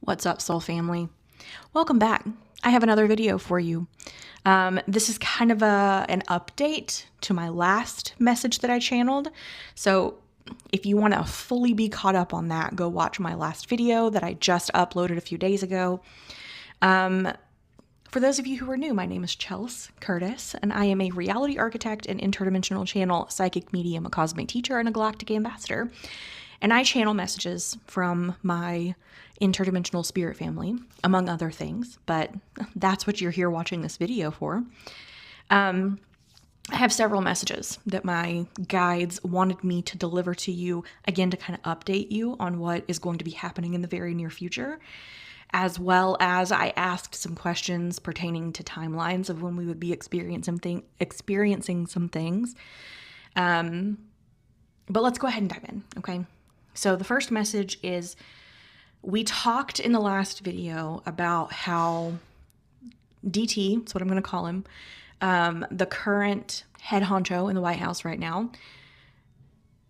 What's up, soul family? Welcome back. I have another video for you. This is kind of an update to my last message that I channeled. So if you want to fully be caught up on that, go watch my last video that I just uploaded a few days ago. For those of you who are new, my name is Chelsea Curtis, and I am a reality architect and interdimensional channel, psychic medium, a cosmic teacher, and a galactic ambassador. And I channel messages from my interdimensional spirit family, among other things, but that's what you're here watching this video for. I have several messages that my guides wanted me to deliver to you, again, to kind of update you on what is going to be happening in the very near future, as well as I asked some questions pertaining to timelines of when we would be experiencing some things. But let's go ahead and dive in, okay? So the first message is, we talked in the last video about how DT, that's what I'm going to call him, the current head honcho in the White House right now,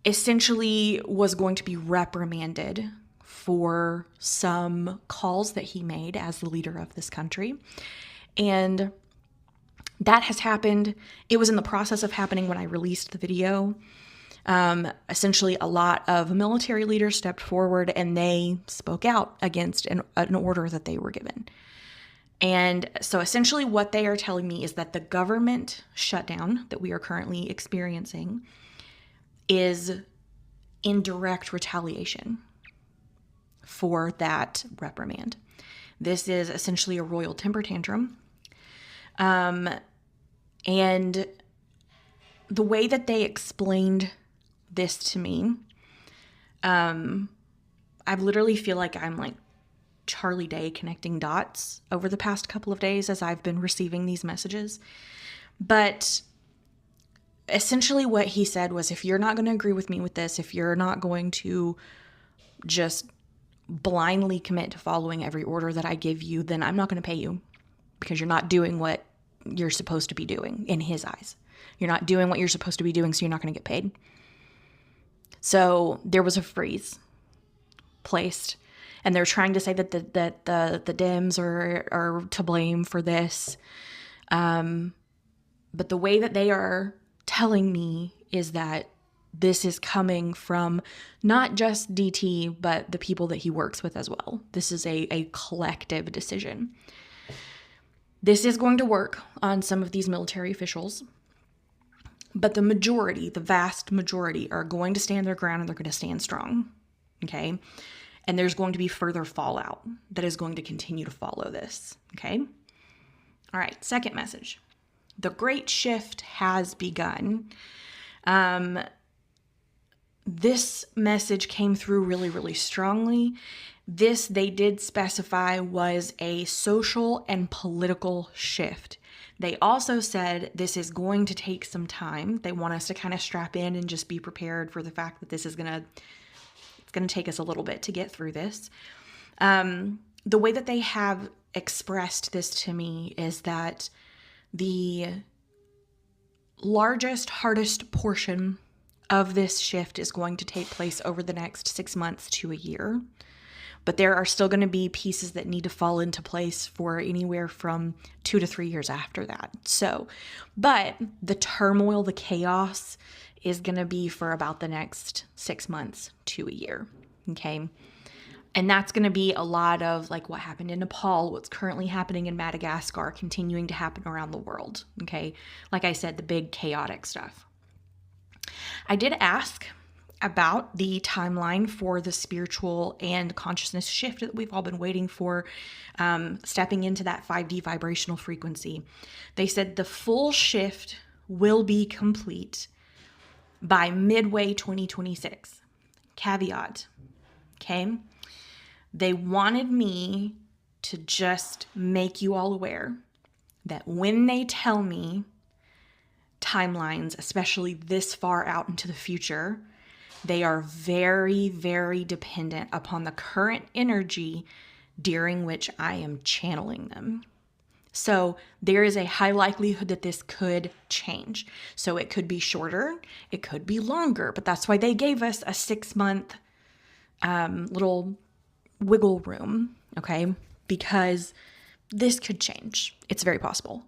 essentially was going to be reprimanded for some calls that he made as the leader of this country. And that has happened. It was in the process of happening when I released the video. Essentially, a lot of military leaders stepped forward and they spoke out against an order that they were given. And so essentially what they are telling me is that the government shutdown that we are currently experiencing is in direct retaliation for that reprimand. This is essentially a royal temper tantrum. And the way that they explained this to me, I literally feel like I'm like Charlie Day connecting dots over the past couple of days as I've been receiving these messages. But essentially what he said was, if you're not going to agree with me with this, if you're not going to just blindly commit to following every order that I give you, then I'm not going to pay you, because you're not doing what you're supposed to be doing in his eyes. You're not doing what you're supposed to be doing, so you're not going to get paid. So there was a freeze placed, and they're trying to say that the Dems are to blame for this. But the way that they are telling me is that this is coming from not just DT, but the people that he works with as well. This is a collective decision. This is going to work on some of these military officials, but the majority, the vast majority, are going to stand their ground and they're going to stand strong, okay? And there's going to be further fallout that is going to continue to follow this, okay? All right, second message. The great shift has begun. This message came through really, really strongly. This, they did specify, was a social and political shift. They also said this is going to take some time. They want us to kind of strap in and just be prepared for the fact that this is it's going to take us a little bit to get through this. The way that they have expressed this to me is that the largest, hardest portion of this shift is going to take place over the next 6 months to a year. But there are still going to be pieces that need to fall into place for anywhere from 2 to 3 years after that. So, but the turmoil, the chaos is going to be for about the next 6 months to a year. Okay. And that's going to be a lot of like what happened in Nepal, what's currently happening in Madagascar, continuing to happen around the world. Okay. Like I said, the big chaotic stuff. I did ask about the timeline for the spiritual and consciousness shift that we've all been waiting for, stepping into that 5D vibrational frequency. They said the full shift will be complete by midway 2026. Caveat, okay? They wanted me to just make you all aware that when they tell me timelines, especially this far out into the future, they are very, very dependent upon the current energy during which I am channeling them. So there is a high likelihood that this could change. So it could be shorter, it could be longer, but that's why they gave us a 6-month little wiggle room okay? Because this could change. It's very possible.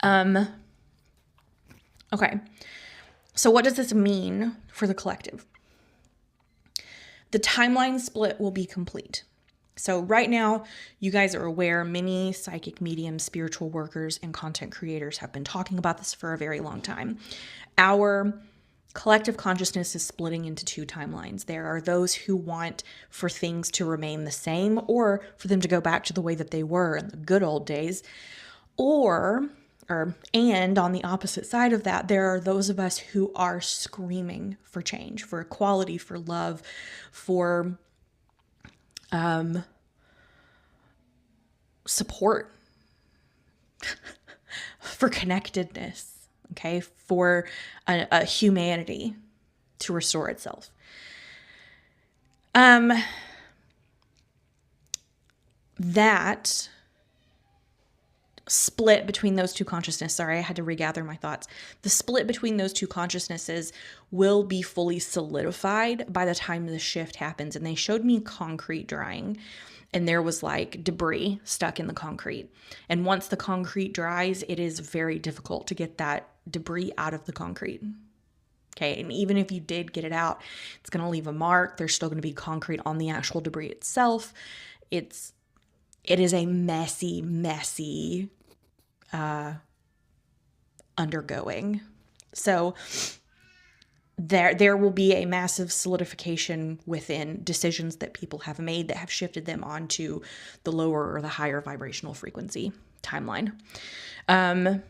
Okay. So what does this mean for the collective? The timeline split will be complete. So right now, you guys are aware many psychic mediums, spiritual workers, and content creators have been talking about this for a very long time. Our collective consciousness is splitting into two timelines. There are those who want for things to remain the same or for them to go back to the way that they were in the good old days. And on the opposite side of that, there are those of us who are screaming for change, for equality, for love, for support, for connectedness, okay, for a humanity to restore itself. That split between those two consciousnesses, sorry, I had to regather my thoughts. The split between those two consciousnesses will be fully solidified by the time the shift happens. And they showed me concrete drying, and there was like debris stuck in the concrete. And once the concrete dries, it is very difficult to get that debris out of the concrete. Okay, and even if you did get it out, it's going to leave a mark. There's still going to be concrete on the actual debris itself. It is a messy undergoing. So there will be a massive solidification within decisions that people have made that have shifted them onto the lower or the higher vibrational frequency timeline. And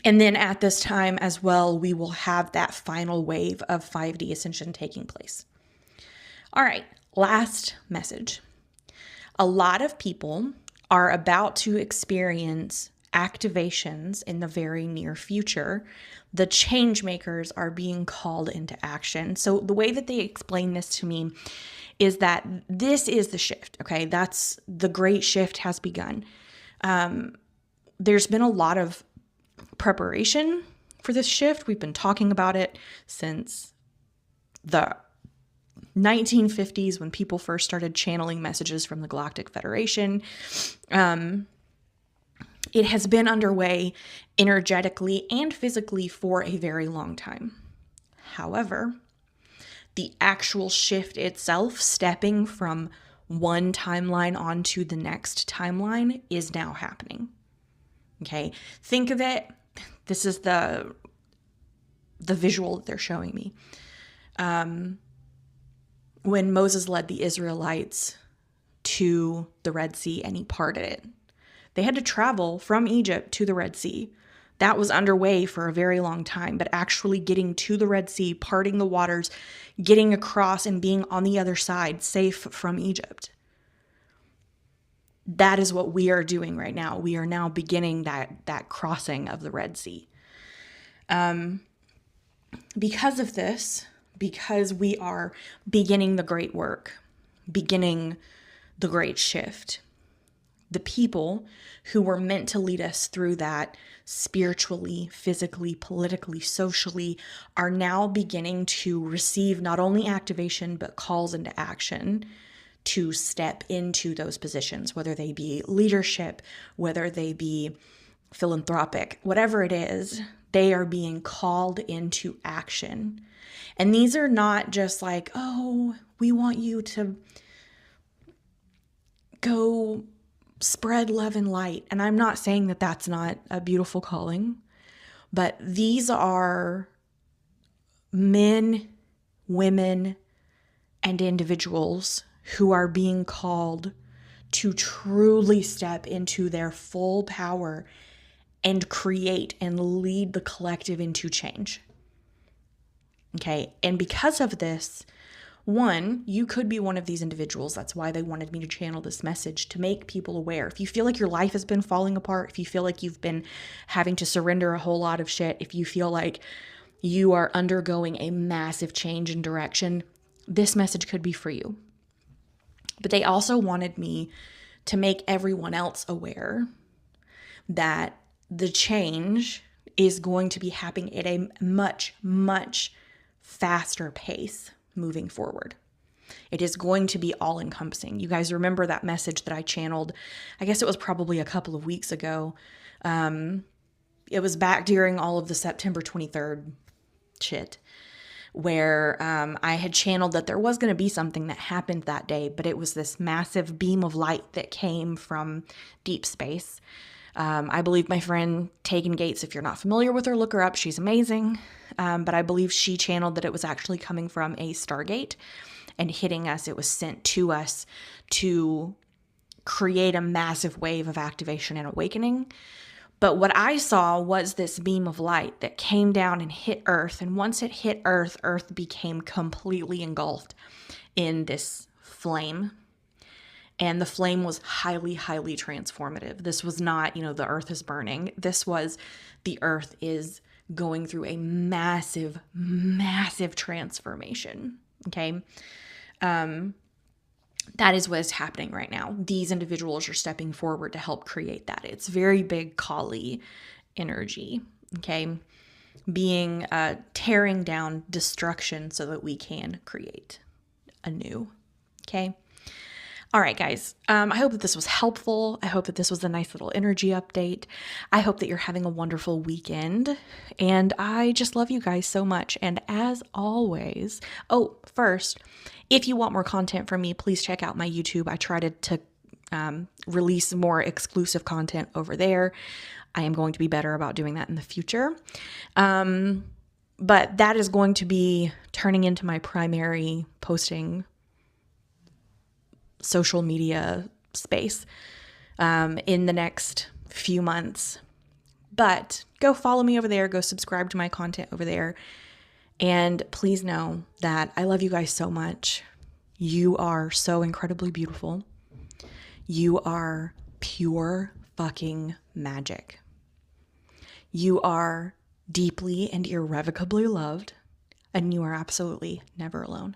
then at this time as well, we will have that final wave of 5D ascension taking place. All right, last message. A lot of people are about to experience activations in the very near future. The change makers are being called into action. So the way that they explain this to me is that this is the shift, okay? That's the great shift has begun. There's been a lot of preparation for this shift. We've been talking about it since the 1950s when people first started channeling messages from the Galactic Federation. It has been underway energetically and physically for a very long time. However, the actual shift itself, stepping from one timeline onto the next timeline, is now happening. Okay, think of it. This is the visual that they're showing me. When Moses led the Israelites to the Red Sea and he parted it, they had to travel from Egypt to the Red Sea. That was underway for a very long time, but actually getting to the Red Sea, parting the waters, getting across and being on the other side, safe from Egypt. That is what we are doing right now. We are now beginning that crossing of the Red Sea. Because of this, because we are beginning the great work, beginning the great shift, the people who were meant to lead us through that spiritually, physically, politically, socially, are now beginning to receive not only activation, but calls into action to step into those positions, whether they be leadership, whether they be philanthropic, whatever it is, they are being called into action. And these are not just like, oh, we want you to go spread love and light. And I'm not saying that that's not a beautiful calling, but these are men, women, and individuals who are being called to truly step into their full power and create and lead the collective into change. Okay, and because of this, one, you could be one of these individuals. That's why they wanted me to channel this message, to make people aware. If you feel like your life has been falling apart, if you feel like you've been having to surrender a whole lot of shit, if you feel like you are undergoing a massive change in direction, this message could be for you. But they also wanted me to make everyone else aware that the change is going to be happening at a much, much faster pace moving forward. It is going to be all encompassing. You guys remember that message that I channeled? I guess it was probably a couple of weeks ago. It was back during all of the September 23rd shit, where I had channeled that there was going to be something that happened that day, but it was this massive beam of light that came from deep space. I believe my friend Tegan Gates, if you're not familiar with her, look her up. She's amazing. But I believe she channeled that it was actually coming from a Stargate and hitting us. It was sent to us to create a massive wave of activation and awakening. But what I saw was this beam of light that came down and hit Earth. And once it hit Earth, Earth became completely engulfed in this flame. And the flame was highly, highly transformative. This was not, the Earth is burning. This was the Earth is going through a massive, massive transformation. Okay. That is what is happening right now. These individuals are stepping forward to help create that. It's very big Kali energy. Okay. Being tearing down destruction so that we can create anew. Okay. All right, guys, I hope that this was helpful. I hope that this was a nice little energy update. I hope that you're having a wonderful weekend. And I just love you guys so much. And as always, first, if you want more content from me, please check out my YouTube. I try to release more exclusive content over there. I am going to be better about doing that in the future. But that is going to be turning into my primary posting social media space in the next few months. But go follow me over there. Go subscribe to my content over there. And please know that I love you guys so much. You are so incredibly beautiful. You are pure fucking magic. You are deeply and irrevocably loved. And you are absolutely never alone.